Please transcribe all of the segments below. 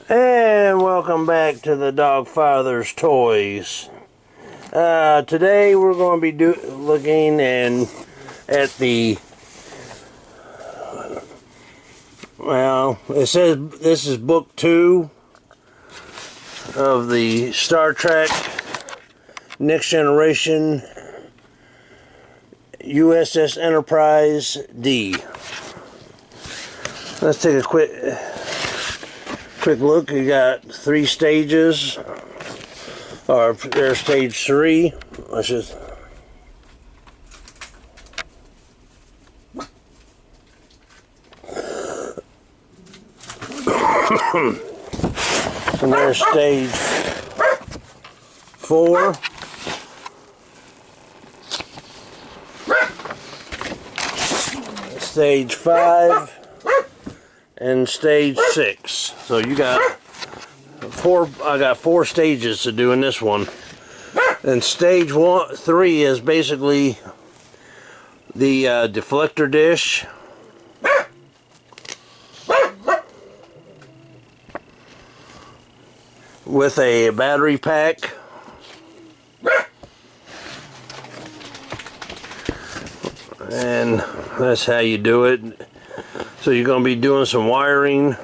And welcome back to the DOGFATHER'S Toys. Today we're going to be looking at the, well, it says this is book 2 of the Star Trek Next Generation USS Enterprise D. Let's take a quick look. You got 3 stages, or there's stage 3. Let's just and there's stage 4. Stage 5 and stage 6. So you got 4. I got 4 stages to do in this one. And stage 3 is basically the deflector dish, with a battery pack, and that's how you do it. So you're going to be doing some wiring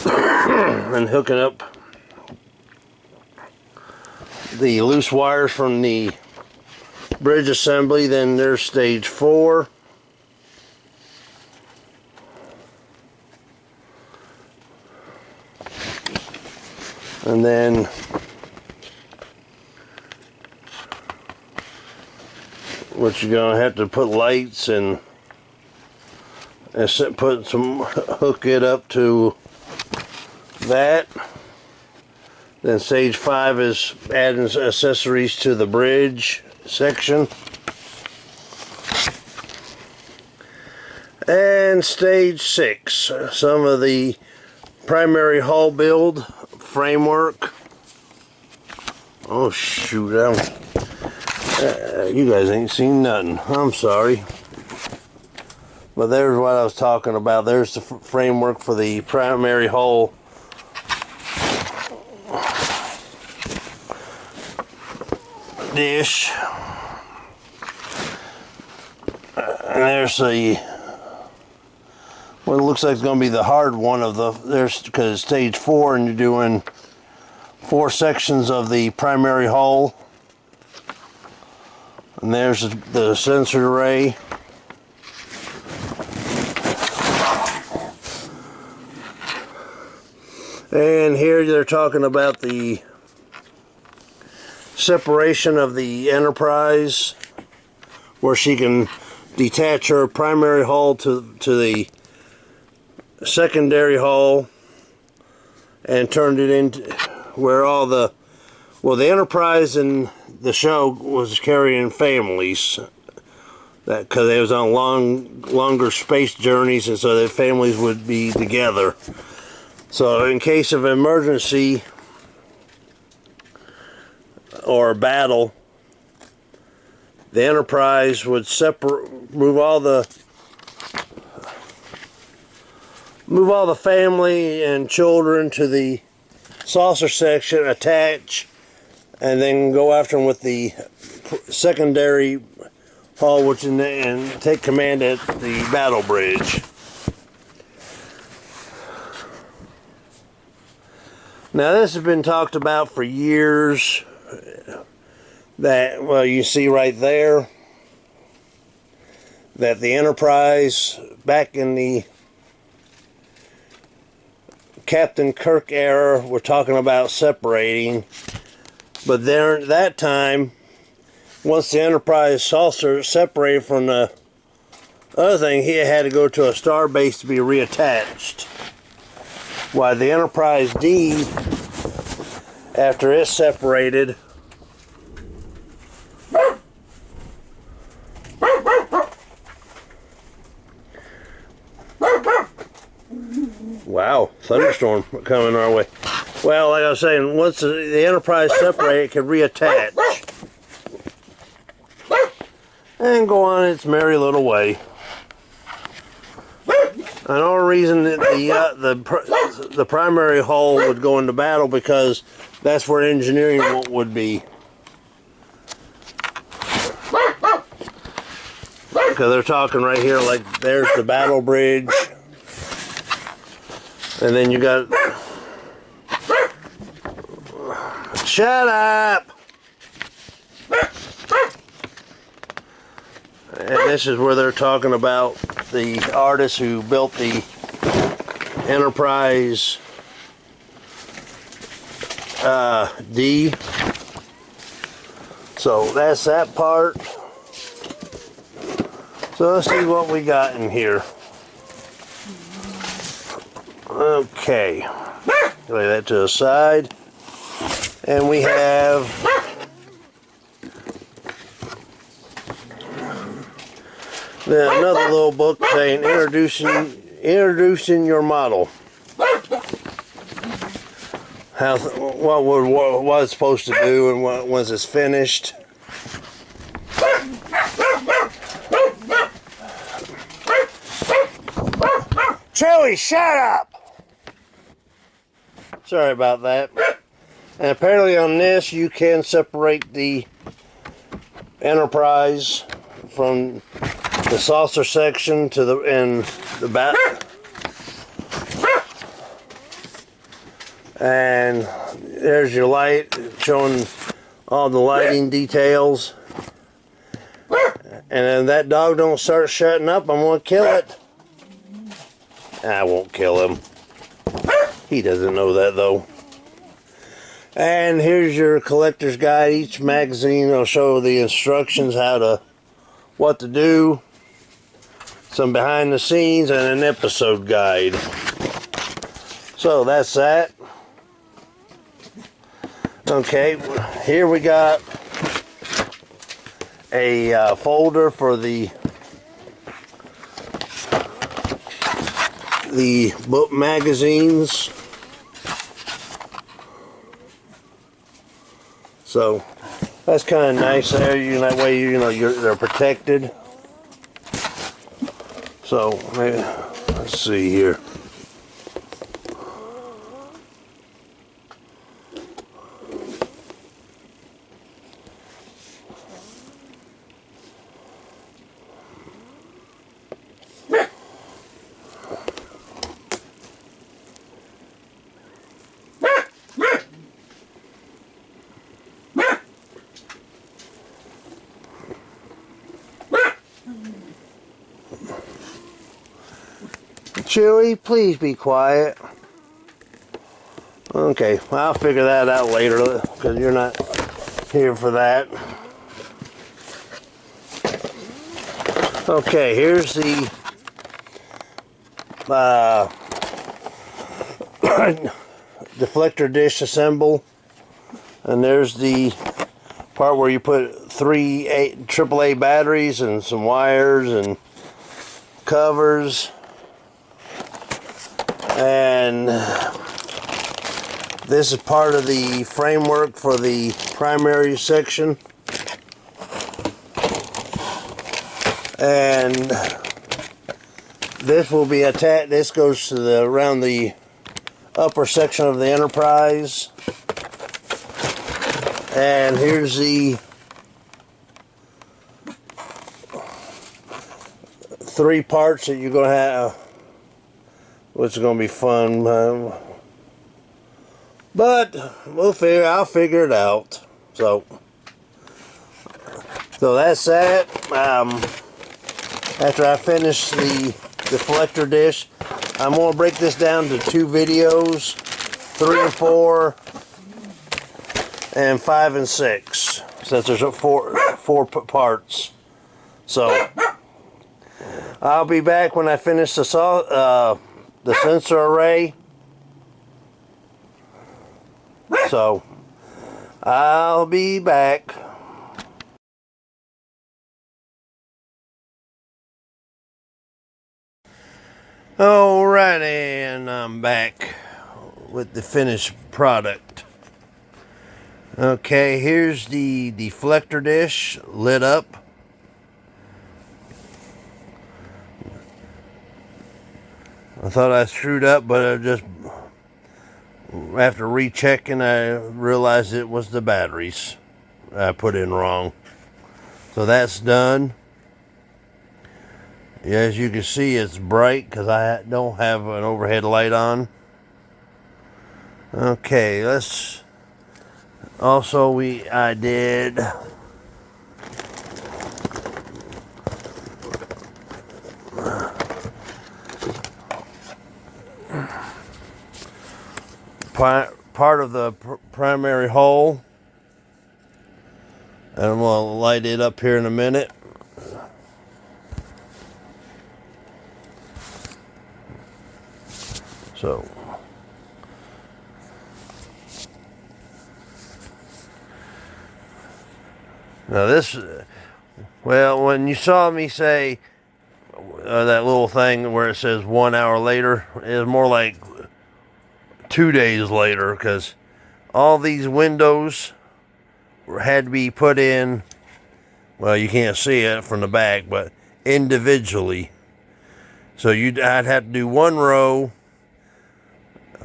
and hooking up the loose wires from the bridge assembly. Then there's stage 4. And then what you're going to have to put lights and put some, hook it up to that. Then stage 5 is adding accessories to the bridge section. And stage 6, some of the primary hull build framework. Oh shoot, you guys ain't seen nothing. I'm sorry. But there's what I was talking about. There's the framework for the primary hull dish. And there's the what it looks like it's going to be the hard one of the, there's, because it's stage 4 and you're doing 4 sections of the primary hull. And there's the sensor array. And here they're talking about the separation of the Enterprise, where she can detach her primary hull to the secondary hull and turned it into where all the, well, the Enterprise in the show was carrying families, that because they was on longer space journeys, and so their families would be together. So in case of emergency or battle, the Enterprise would move all the family and children to the saucer section, attach, and then go after them with the secondary hull, which and take command at the battle bridge. Now this has been talked about for years. That, well, you see right there that the Enterprise back in the Captain Kirk era, we're talking about separating, but there at that time, once the Enterprise saucer separated from the other thing, he had to go to a star base to be reattached. While the Enterprise D, after it separated, wow, thunderstorm coming our way. Well, like I was saying, once the Enterprise separated, it could reattach and go on its merry little way. And the only reason that the primary hull would go into battle because that's where engineering would be. Because they're talking right here, like there's the battle bridge, and then you got. Shut up! And this is where they're talking about the artist who built the Enterprise D. So that's that part. So let's see what we got in here. Okay. Lay that to the side. And we have another little book saying introducing your model. What it's supposed to do and once it's finished. Chewie, shut up! Sorry about that. And apparently on this you can separate the Enterprise from the saucer section to the back. And there's your light showing all the lighting details. And if that dog don't start shutting up, I'm gonna kill it. I won't kill him. He doesn't know that though. And here's your collector's guide. Each magazine will show the instructions what to do, some behind the scenes, and an episode guide. So that's that. Okay, here we got a folder for the book magazines. So that's kind of nice there. That way they're protected. So let's see here. Chewie, please be quiet. Okay, well, I'll figure that out later because you're not here for that. Okay, here's the deflector dish assemble, and there's the part where you put 3 AAA batteries and some wires and covers. And this is part of the framework for the primary section. And this will be attached. This goes to around the upper section of the Enterprise. And here's the 3 parts that you're going to have. Which is going to be fun, but I'll figure it out. So that's that. After I finish the deflector dish, I'm going to break this down to 2 videos, 3 and 4, and 5 and 6, since there's 4 parts. So I'll be back when I finish the sensor array. So I'll be back. Alrighty, and I'm back with the finished product. Okay, here's the deflector dish lit up. I thought I screwed up, but I just, after rechecking, I realized it was the batteries I put in wrong. So that's done. As you can see, it's bright because I don't have an overhead light on. Okay, let's also I did part of the primary hole, and I'm going to light it up here in a minute. So now this, well, when you saw me say that little thing where it says 1 hour later, it's more like 2 days later, because all these windows had to be put in, well, you can't see it from the back, but individually. So I'd have to do one row.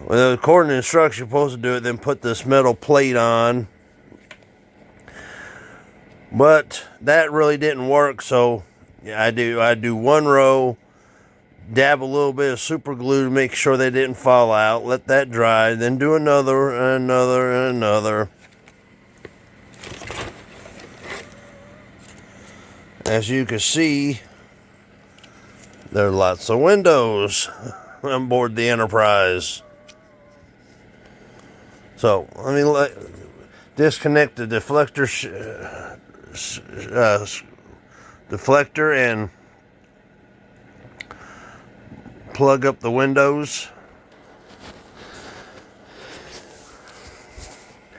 Well, according to instructions, you're supposed to do it, then put this metal plate on. But that really didn't work, so I do one row, dab a little bit of super glue to make sure they didn't fall out, let that dry, then do another, another, and another. As you can see, there are lots of windows on board the Enterprise. So let me disconnect the deflector and plug up the windows.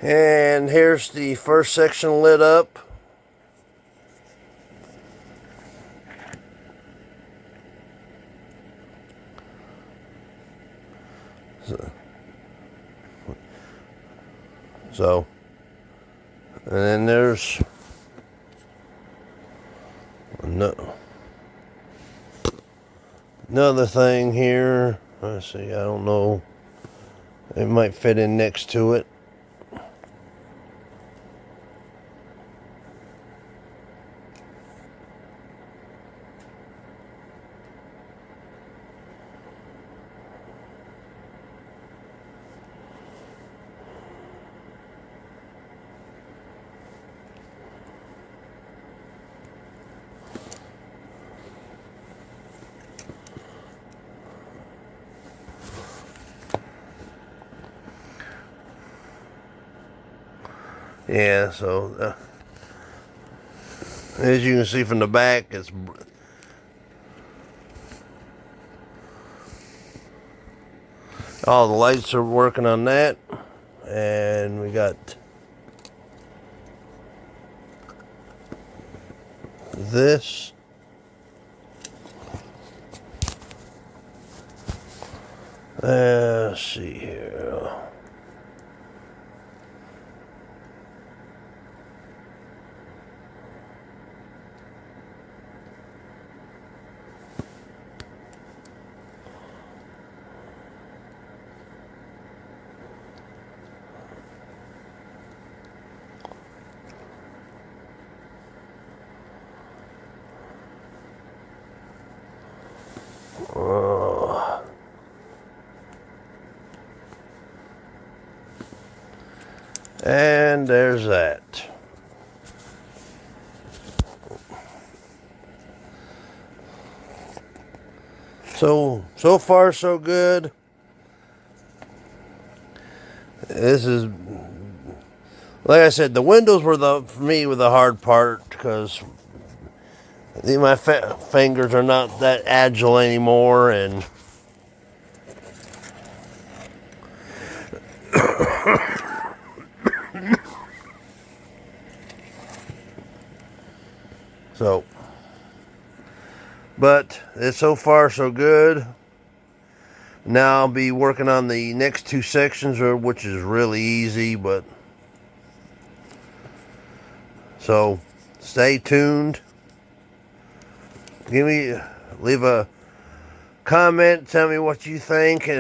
And here's the first section lit up. So, and then there's another thing here. Let's see, I don't know. It might fit in next to it. Yeah, so as you can see from the back, it's all the lights are working on that, and we got this. Let's see here. And there's that. So far so good. This is, like I said, the windows were for me the hard part, because my fingers are not that agile anymore, and so, but it's so far so good. Now I'll be working on the next two sections, which is really easy, but so stay tuned. Leave a comment, tell me what you think.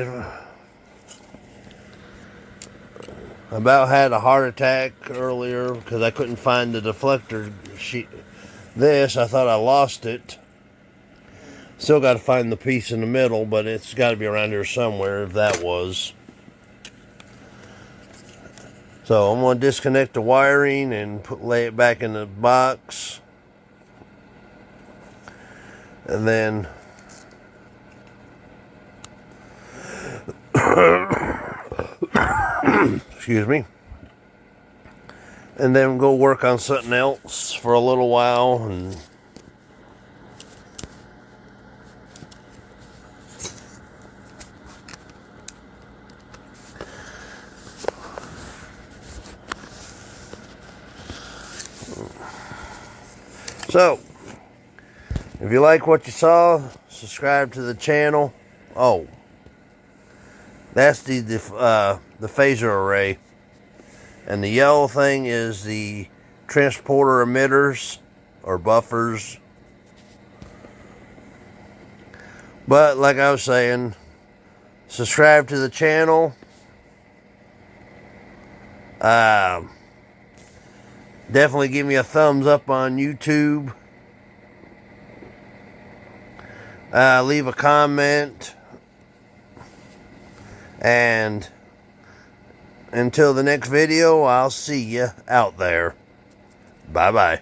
About had a heart attack earlier because I couldn't find the deflector sheet. I thought I lost it. Still got to find the piece in the middle, but it's got to be around here somewhere if that was. So I'm going to disconnect the wiring and lay it back in the box. And then excuse me. And then go work on something else for a little while. And so, if you like what you saw, subscribe to the channel. Oh, that's the phaser array. And the yellow thing is the transporter emitters or buffers. But like I was saying, subscribe to the channel. Definitely give me a thumbs up on YouTube. Leave a comment. And until the next video, I'll see you out there. Bye-bye.